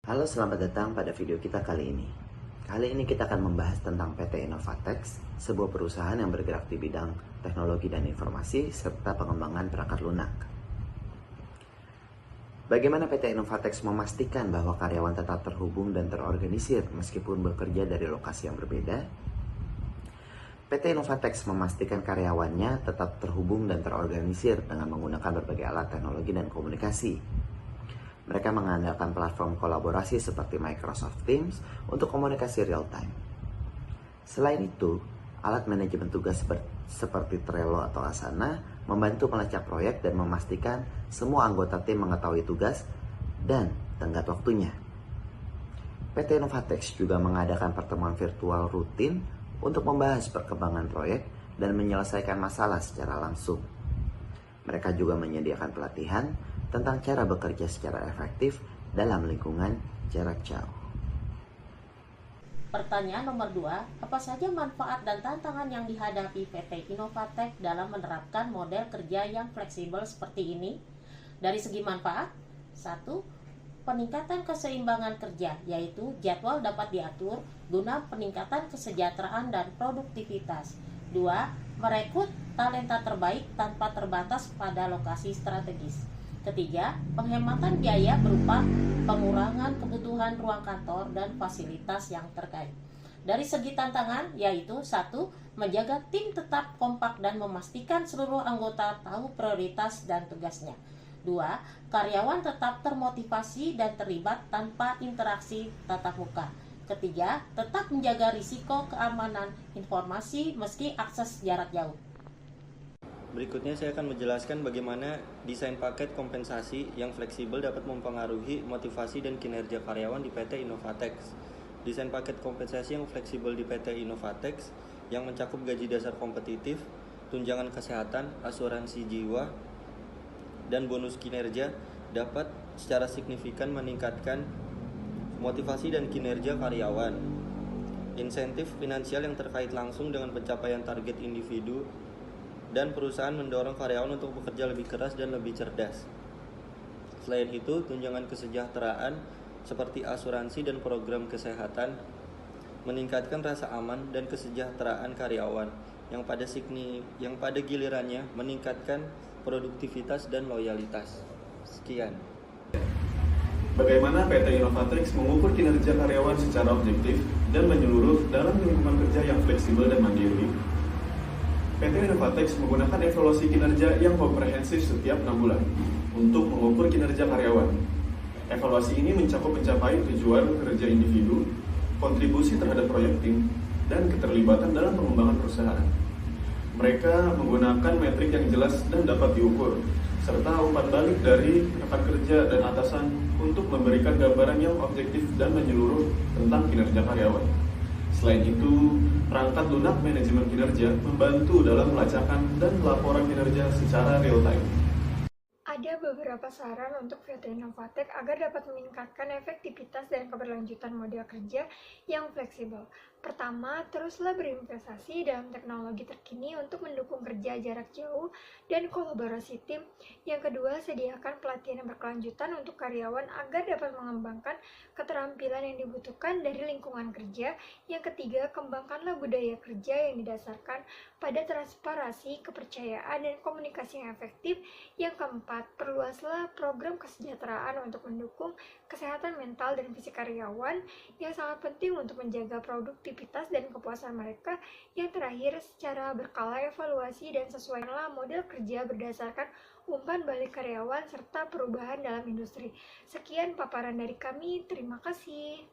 Halo, selamat datang pada video kita kali ini. Kali ini kita akan membahas tentang PT Innovatex, sebuah perusahaan yang bergerak di bidang teknologi dan informasi serta pengembangan perangkat lunak. Bagaimana PT Innovatex memastikan bahwa karyawan tetap terhubung dan terorganisir meskipun bekerja dari lokasi yang berbeda? PT Innovatex memastikan karyawannya tetap terhubung dan terorganisir dengan menggunakan berbagai alat teknologi dan komunikasi. Mereka mengandalkan platform kolaborasi seperti Microsoft Teams untuk komunikasi real time. Selain itu, alat manajemen tugas seperti Trello atau Asana membantu melacak proyek dan memastikan semua anggota tim mengetahui tugas dan tenggat waktunya. PT Innovatex juga mengadakan pertemuan virtual rutin untuk membahas perkembangan proyek dan menyelesaikan masalah secara langsung. Mereka juga menyediakan pelatihan tentang cara bekerja secara efektif dalam lingkungan jarak jauh. Pertanyaan nomor 2, apa saja manfaat dan tantangan yang dihadapi PT Innovatex dalam menerapkan model kerja yang fleksibel seperti ini? Dari segi manfaat, 1. Peningkatan keseimbangan kerja, yaitu jadwal dapat diatur guna peningkatan kesejahteraan dan produktivitas. 2. Merekrut talenta terbaik tanpa terbatas pada lokasi strategis. Ketiga, penghematan biaya berupa pengurangan kebutuhan ruang kantor dan fasilitas yang terkait. Dari segi tantangan, yaitu 1. Menjaga tim tetap kompak dan memastikan seluruh anggota tahu prioritas dan tugasnya. 2. Karyawan tetap termotivasi dan terlibat tanpa interaksi tatap muka. Ketiga, tetap menjaga risiko keamanan informasi meski akses jarak jauh. Berikutnya saya akan menjelaskan bagaimana desain paket kompensasi yang fleksibel dapat mempengaruhi motivasi dan kinerja karyawan di PT Innovatex. Desain paket kompensasi yang fleksibel di PT Innovatex yang mencakup gaji dasar kompetitif, tunjangan kesehatan, asuransi jiwa, dan bonus kinerja dapat secara signifikan meningkatkan motivasi dan kinerja karyawan. Insentif finansial yang terkait langsung dengan pencapaian target individu dan perusahaan mendorong karyawan untuk bekerja lebih keras dan lebih cerdas. Selain itu, tunjangan kesejahteraan seperti asuransi dan program kesehatan meningkatkan rasa aman dan kesejahteraan karyawan yang pada gilirannya meningkatkan produktivitas dan loyalitas. Sekian. Bagaimana PT Innovatex mengukur kinerja karyawan secara objektif dan menyeluruh dalam lingkungan kerja yang fleksibel dan mandiri? PT Innovatex menggunakan evaluasi kinerja yang komprehensif setiap 6 bulan untuk mengukur kinerja karyawan. Evaluasi ini mencakup pencapaian tujuan kerja individu, kontribusi terhadap proyek tim, dan keterlibatan dalam pengembangan perusahaan. Mereka menggunakan metrik yang jelas dan dapat diukur, serta umpan balik dari rekan kerja dan atasan untuk memberikan gambaran yang objektif dan menyeluruh tentang kinerja karyawan. Selain itu, perangkat lunak manajemen kinerja membantu dalam melacakkan dan laporan kinerja secara real time. Ada beberapa saran untuk PT Innovatex agar dapat meningkatkan efektivitas dan keberlanjutan model kerja yang fleksibel. Pertama, teruslah berinvestasi dalam teknologi terkini untuk mendukung kerja jarak jauh dan kolaborasi tim. Yang kedua, sediakan pelatihan yang berkelanjutan untuk karyawan agar dapat mengembangkan keterampilan yang dibutuhkan dari lingkungan kerja. Yang ketiga, kembangkanlah budaya kerja yang didasarkan pada transparansi, kepercayaan, dan komunikasi yang efektif. Yang keempat, perluaslah program kesejahteraan untuk mendukung kesehatan mental dan fisik karyawan yang sangat penting untuk menjaga produktivitas dan kepuasan mereka. Yang terakhir, secara berkala evaluasi dan sesuaikanlah model kerja berdasarkan umpan balik karyawan serta perubahan dalam industri. Sekian paparan dari kami, terima kasih.